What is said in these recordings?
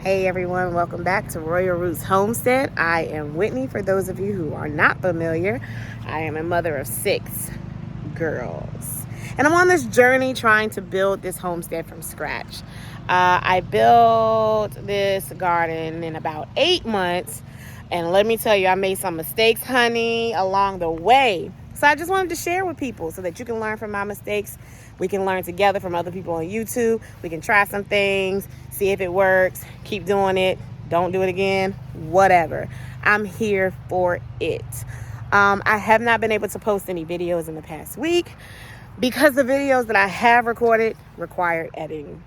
Hey everyone, welcome back to Royal Roots Homestead. I am Whitney. For those of you who are not familiar, I am a mother of 6 girls. And I'm on this journey trying to build this homestead from scratch. I built this garden in about 8 months. And let me tell you, I made some mistakes, honey, along the way. So I just wanted to share with people so that you can learn from my mistakes. We can learn together from other people on YouTube. We can try some things, see if it works, keep doing it, don't do it again, whatever. I'm here for it. I have not been able to post any videos in the past week because the videos that I have recorded required editing,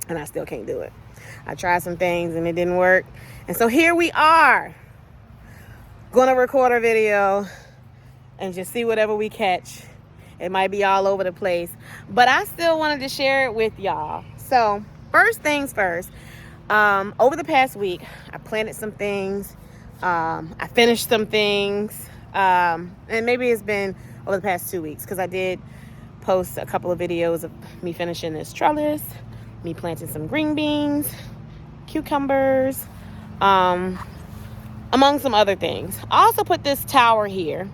and I still can't do it. I tried some things and it didn't work. And so here we are, gonna record a video and just see whatever we catch. It might be all over the place, but I still wanted to share it with y'all. So first things first, over the past week, I planted some things. I finished some things. And maybe it's been over the past 2 weeks because I did post a couple of videos of me finishing this trellis, me planting some green beans, cucumbers, among some other things. I also put this tower here.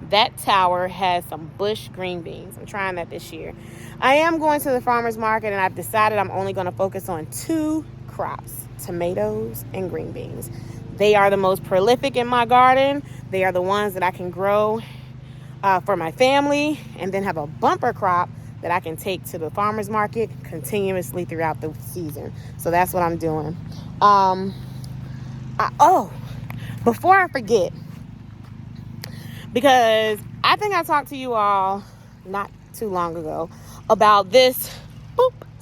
That tower has some bush green beans. I'm trying that this year. I am going to the farmer's market, and I've decided I'm only going to focus on 2 crops, tomatoes and green beans. They are the most prolific in my garden. They are the ones that I can grow for my family and then have a bumper crop that I can take to the farmer's market continuously throughout the season. So that's what I'm doing. Before I forget, because I think I talked to you all not too long ago about this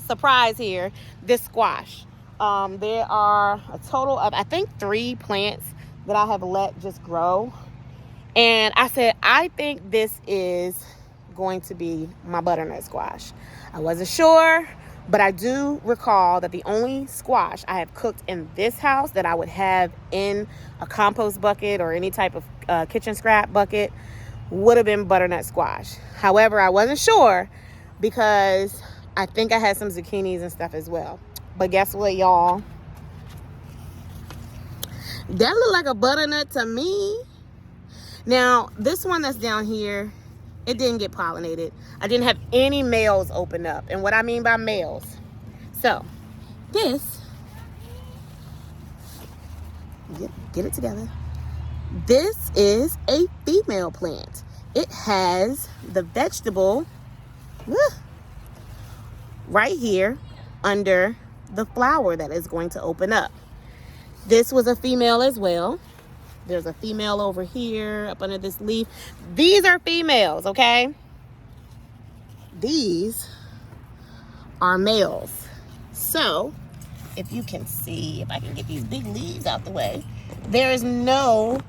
surprise here, this squash. There are a total of, I think, 3 plants that I have let just grow. And I said, I think this is going to be my butternut squash. I wasn't sure, but I do recall that the only squash I have cooked in this house that I would have in a compost bucket or any type of kitchen scrap bucket would have been butternut squash. However, I wasn't sure because I think I had some zucchinis and stuff as well. But guess what, y'all? That looked like a butternut to me. Now, this one that's down here, it didn't get pollinated. I didn't have any males open up. And what I mean by males. So, this, get it together. This is a female plant. It has the vegetable right here under the flower that is going to open up. This was a female as well. There's a female over here up under this leaf. These are females, okay? These are males. So, if you can see, if I can get these big leaves out the way, there is no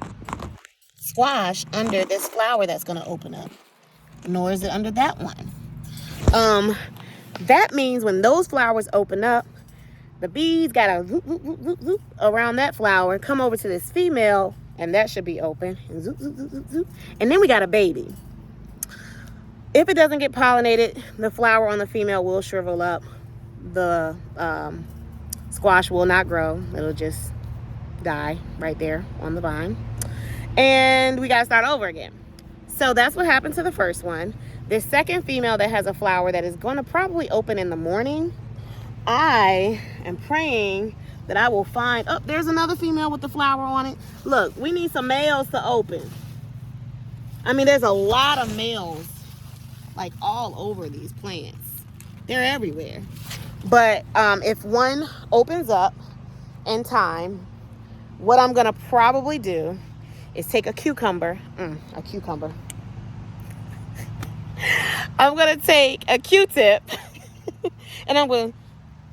squash under this flower that's going to open up, nor is it under that one. That means when those flowers open up, the bees got to zoop, zoop, zoop, zoop, zoop around that flower, come over to this female, and that should be open, and zoop, zoop, zoop, zoop, zoop, and then we got a baby. If it doesn't get pollinated, the flower on the female will shrivel up. The squash will not grow. It'll just die right there on the vine. And we got to start over again. So that's what happened to the first one. This second female that has a flower that is going to probably open in the morning, I am praying that I will find, there's another female with the flower on it. Look, we need some males to open. I mean, there's a lot of males like all over these plants. They're everywhere. But if one opens up in time, what I'm going to probably do is take a cucumber. I'm going to take a Q-tip and I'm going to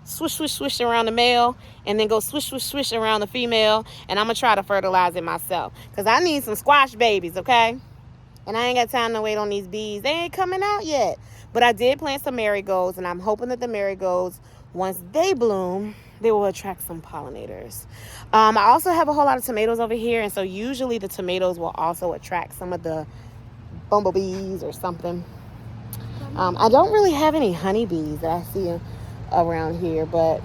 swish, swish, swish around the male and then go swish, swish, swish around the female. And I'm going to try to fertilize it myself because I need some squash babies, okay? And I ain't got time to wait on these bees. They ain't coming out yet. But I did plant some marigolds, and I'm hoping that the marigolds, once they bloom, they will attract some pollinators. I also have a whole lot of tomatoes over here, and so usually the tomatoes will also attract some of the bumblebees or something. I don't really have any honeybees that I see around here, but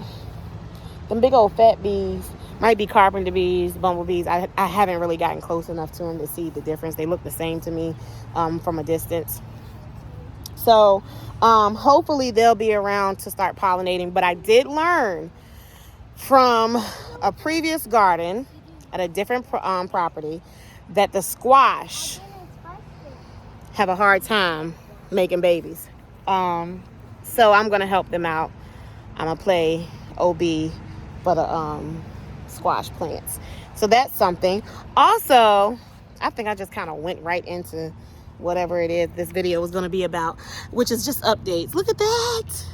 Them big old fat bees might be carpenter bees, bumblebees. I haven't really gotten close enough to them to see the difference. They look the same to me from a distance. So hopefully they'll be around to start pollinating. But I did learn from a previous garden at a different property that the squash have a hard time making babies. So I'm going to help them out. I'm going to play OB for the squash plants. So that's something. Also, I think I just kind of went right into whatever it is this video was going to be about, which is just updates. Look at that.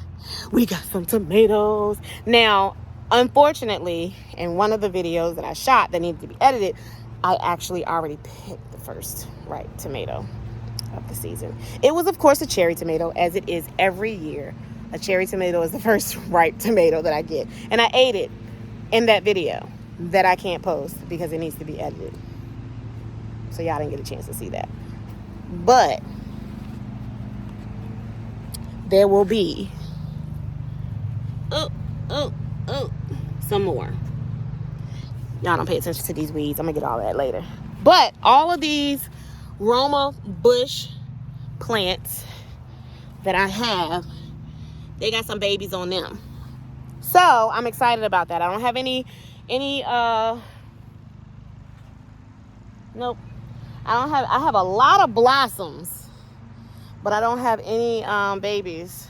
We got some tomatoes. Now, unfortunately, in one of the videos that I shot that needed to be edited, I actually already picked the first ripe tomato of the season. It was, of course, a cherry tomato, as it is every year. A cherry tomato is the first ripe tomato that I get. And I ate it in that video that I can't post because it needs to be edited. So y'all didn't get a chance to see that. But there will be some more. Y'all don't pay attention to these weeds. I'm gonna get all that later. But all of these Roma bush plants that I have, they got some babies on them. So I'm excited about that. I don't have any nope. I have a lot of blossoms, but I don't have any babies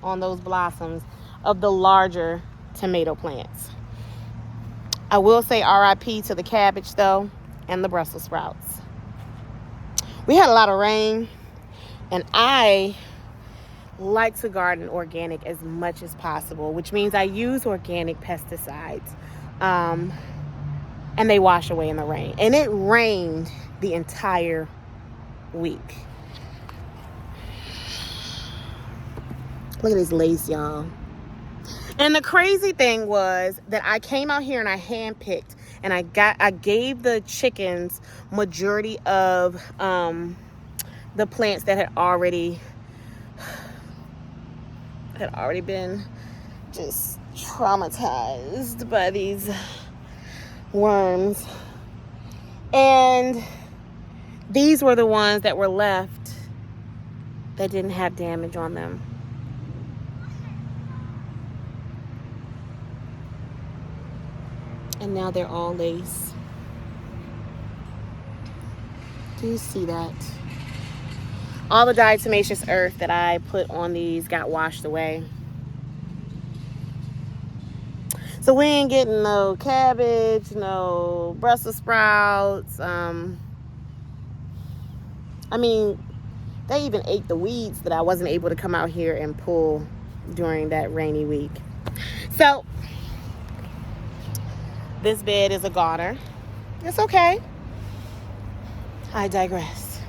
on those blossoms of the larger tomato plants. I will say RIP to the cabbage though, and the Brussels sprouts. We had a lot of rain, and I like to garden organic as much as possible, which means I use organic pesticides. And they wash away in the rain. And it rained the entire week. Look at this lace, y'all. And the crazy thing was that I came out here and I handpicked, and I gave the chickens majority of the plants that had already been just traumatized by these worms. And these were the ones that were left that didn't have damage on them. And now they're all lace. Do you see that? All the diatomaceous earth that I put on these got washed away. So we ain't getting no cabbage, no Brussels sprouts. I mean, they even ate the weeds that I wasn't able to come out here and pull during that rainy week. So this bed is a goner. It's okay. I digress.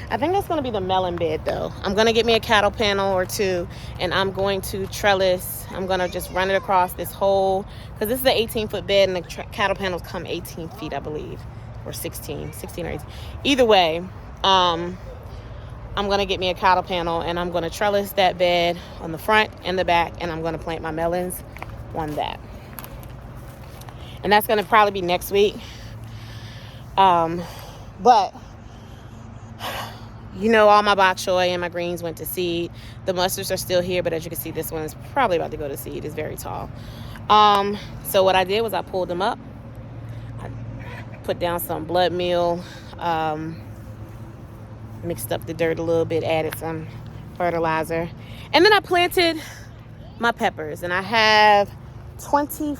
I think that's going to be the melon bed, though. I'm going to get me a cattle panel or two, and I'm going to trellis. I'm going to just run it across this whole, because this is an 18-foot bed, and the cattle panels come 18 feet, I believe, or 16 or 18. Either way, I'm going to get me a cattle panel, and I'm going to trellis that bed on the front and the back, and I'm going to plant my melons on that. And that's going to probably be next week. But you know, all my bok choy and my greens went to seed. The mustards are still here, but as you can see, this one is probably about to go to seed. It's very tall. So what I did was I pulled them up. I put down some blood meal, mixed up the dirt a little bit, added some fertilizer. And then I planted my peppers, and I have 24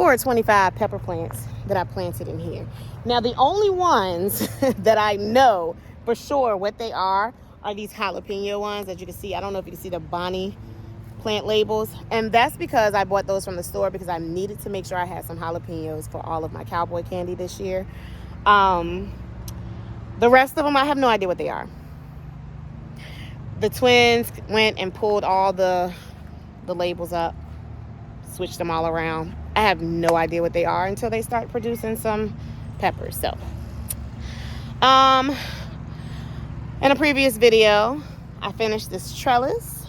or 25 pepper plants that I planted in here. Now, the only ones that I know for sure what they are these jalapeno ones. As you can see, I don't know if you can see the Bonnie plant labels. And that's because I bought those from the store because I needed to make sure I had some jalapenos for all of my cowboy candy this year. The rest of them, I have no idea what they are. The twins went and pulled all the labels up, switched them all around. I have no idea what they are until they start producing some peppers. So Um, in a previous video, I finished this trellis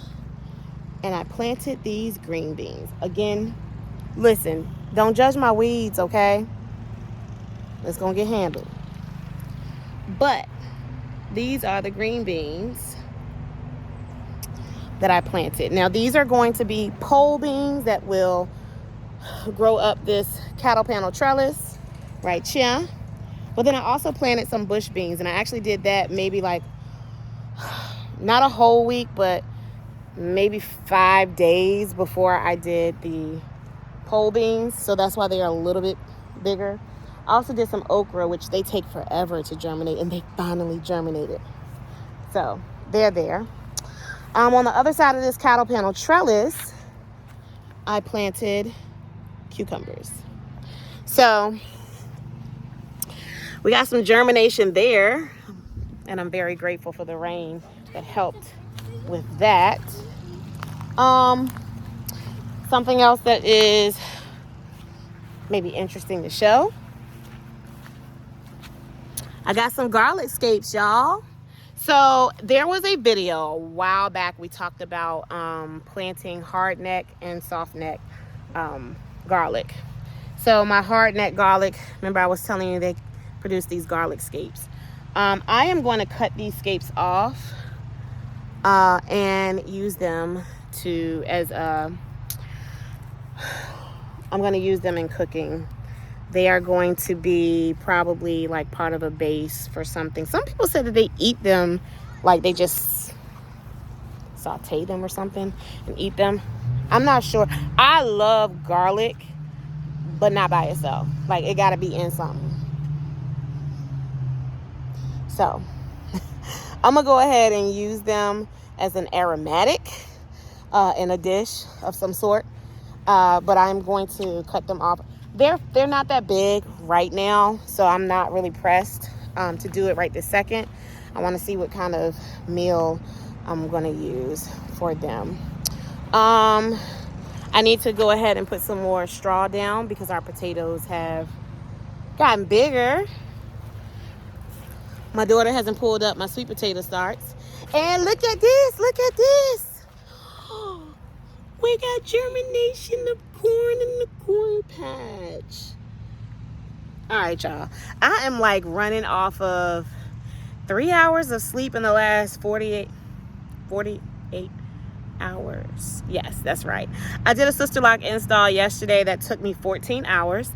and I planted these green beans. Again, listen, don't judge my weeds, okay? It's gonna get handled. But these are the green beans that I planted. Now, these are going to be pole beans that will grow up this cattle panel trellis right here. But then I also planted some bush beans, and I actually did that maybe like not a whole week, but maybe 5 days before I did the pole beans. So that's why they are a little bit bigger. I also did some okra, which they take forever to germinate, and they finally germinated. So they're there. On the other side of this cattle panel trellis, I planted cucumbers. So we got some germination there, and I'm very grateful for the rain that helped with that. Something else that is maybe interesting to show. I got some garlic scapes, y'all. So there was a video a while back. We talked about planting hard neck and soft neck garlic. So my hard neck garlic, remember I was telling you they produce these garlic scapes. I am going to cut these scapes off and use them I'm going to use them in cooking. They are going to be probably like part of a base for something. Some people said that they eat them, like they just saute them or something and eat them. I'm not sure. I love garlic, but not by itself. Like it got to be in something. So I'm going to go ahead and use them as an aromatic in a dish of some sort. But I'm going to cut them off. They're not that big right now, so I'm not really pressed to do it right this second. I want to see what kind of meal I'm going to use for them. I need to go ahead and put some more straw down because our potatoes have gotten bigger. My daughter hasn't pulled up my sweet potato starts. And look at this, look at this. We got germination of corn in the corn patch. All right, y'all. I am like running off of 3 hours of sleep in the last 48 hours. Yes, that's right. I did a sister lock install yesterday that took me 14 hours.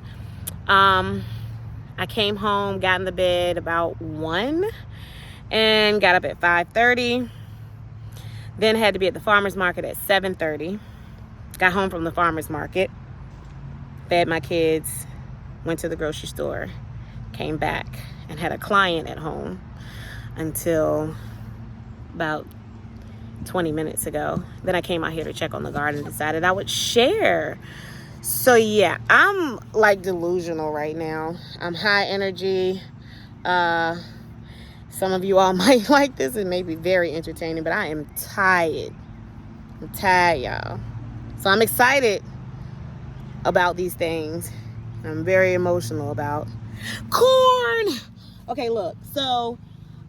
I came home, got in the bed about 1 and got up at 5:30. Then had to be at the farmer's market at 7:30. Got home from the farmer's market, fed my kids, went to the grocery store, came back and had a client at home until about 20 minutes ago. Then I came out here to check on the garden, decided I would share. So yeah, I'm like delusional right now. I'm high energy. Some of you all might like this. It may be very entertaining, but I am tired. I'm tired, y'all. So I'm excited about these things. I'm very emotional about corn. Okay, look. So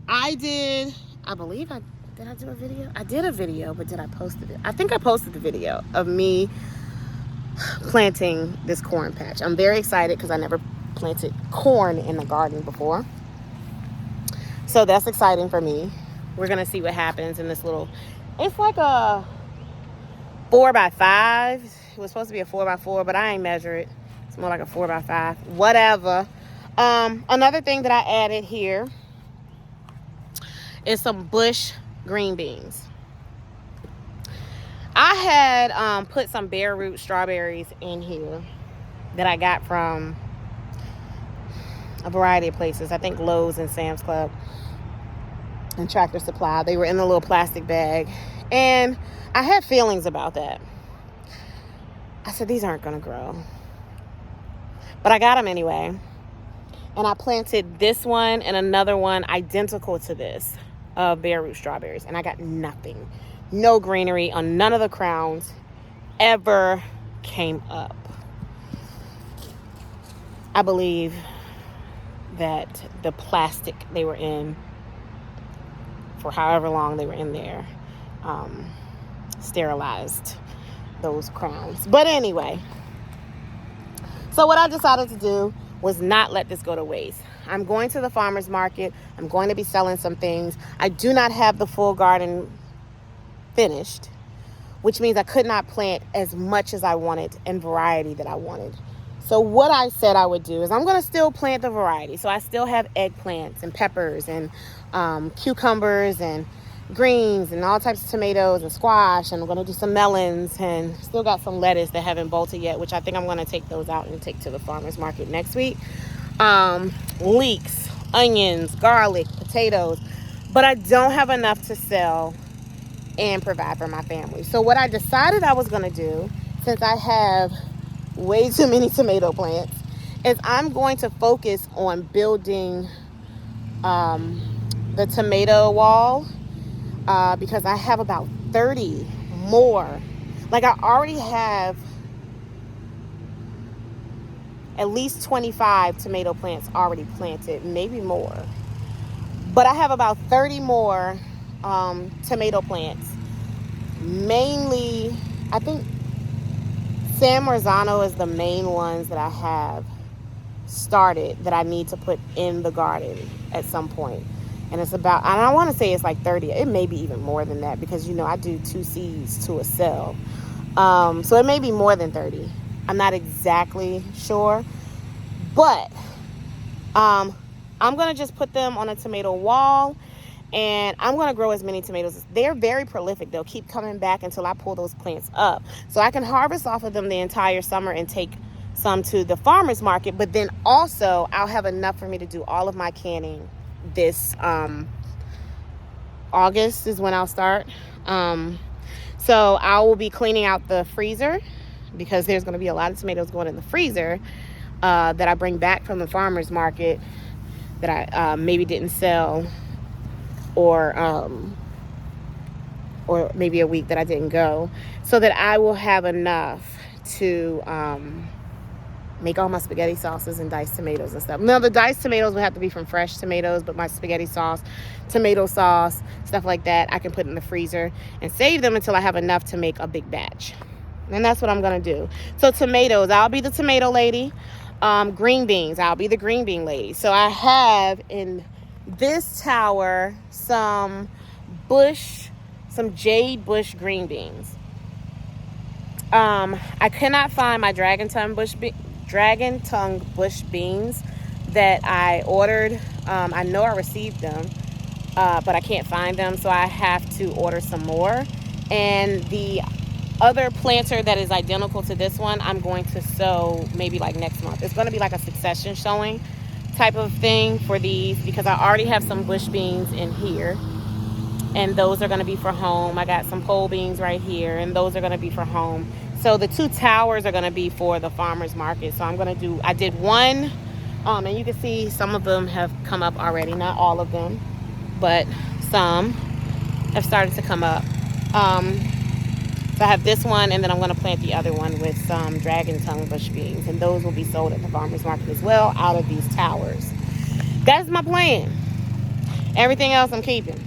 did I do a video? I did a video, but did I post it? I think I posted the video of me planting this corn patch. I'm very excited because I never planted corn in the garden before. So that's exciting for me. We're going to see what happens in this little, it's like a 4x5. It was supposed to be a 4x4, but I ain't measure it. It's more like a 4x5, whatever. Another thing that I added here is some bush green beans. I had put some bare root strawberries in here that I got from a variety of places. I think Lowe's and Sam's Club and Tractor Supply. They were in a little plastic bag. And I had feelings about that. I said, these aren't going to grow. But I got them anyway. And I planted this one and another one identical to this of bare root strawberries. And I got nothing. No greenery on none of the crowns ever came up. I believe that the plastic they were in, for however long they were in there, sterilized those crowns. But anyway, so what I decided to do was not let this go to waste. I'm going to the farmer's market. I'm going to be selling some things. I do not have the full garden finished, which means I could not plant as much as I wanted and variety that I wanted. So what I said I would do is I'm going to still plant the variety. So I still have eggplants and peppers and cucumbers and greens and all types of tomatoes and squash, and I'm going to do some melons, and still got some lettuce that haven't bolted yet, which I think I'm going to take those out and take to the farmer's market next week. Leeks, onions, garlic, potatoes, but I don't have enough to sell and provide for my family. So what I decided I was going to do, since I have way too many tomato plants, is I'm going to focus on building the tomato wall, because I have about 30 more. Like, I already have at least 25 tomato plants already planted, maybe more. But I have about 30 more tomato plants. Mainly, I think San Marzano is the main ones that I have started that I need to put in the garden at some point. And it's about, and I want to say it's like 30. It may be even more than that, because, you know, I do 2 seeds to a cell. So it may be more than 30. I'm not exactly sure. But I'm going to just put them on a tomato wall. And I'm going to grow as many tomatoes. They're very prolific. They'll keep coming back until I pull those plants up. So I can harvest off of them the entire summer and take some to the farmer's market. But then also I'll have enough for me to do all of my canning this August is when I'll start. So I will be cleaning out the freezer, because there's going to be a lot of tomatoes going in the freezer that I bring back from the farmer's market that I maybe didn't sell, or maybe a week that I didn't go, so that I will have enough to make all my spaghetti sauces and diced tomatoes and stuff. Now, the diced tomatoes would have to be from fresh tomatoes, but my spaghetti sauce, tomato sauce, stuff like that, I can put in the freezer and save them until I have enough to make a big batch. And that's what I'm going to do. So tomatoes, I'll be the tomato lady. Green beans, I'll be the green bean lady. So I have in this tower some jade bush green beans. I cannot find my dragon tongue bush beans that I ordered. I know I received them, but I can't find them, so I have to order some more. And the other planter that is identical to this one, I'm going to sow maybe like next month. It's going to be like a succession showing type of thing for these, because I already have some bush beans in here, and those are going to be for home. I got some pole beans right here, and those are going to be for home. So the 2 towers are going to be for the farmer's market. So I did one, and you can see some of them have come up already. Not all of them, but some have started to come up. So I have this one, and then I'm going to plant the other one with some dragon tongue bush beans, and those will be sold at the farmer's market as well, out of these towers. That's my plan. Everything else I'm keeping.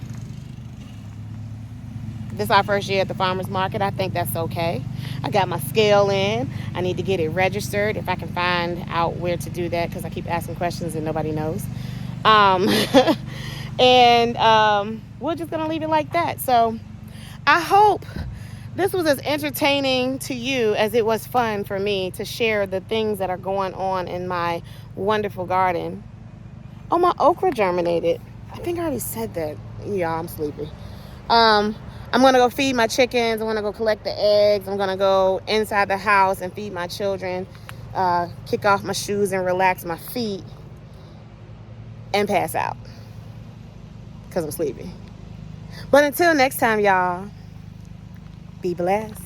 This is our first year at the farmer's market. I think that's okay. I got my scale in. I need to get it registered, if I can find out where to do that, because I keep asking questions and nobody knows. And we're just going to leave it like that. So I hope this was as entertaining to you as it was fun for me to share the things that are going on in my wonderful garden. Oh, my okra germinated. I think I already said that. Yeah, I'm sleepy. I'm going to go feed my chickens. I'm going to go collect the eggs. I'm going to go inside the house and feed my children, kick off my shoes and relax my feet, and pass out because I'm sleepy. But until next time, y'all, be blessed.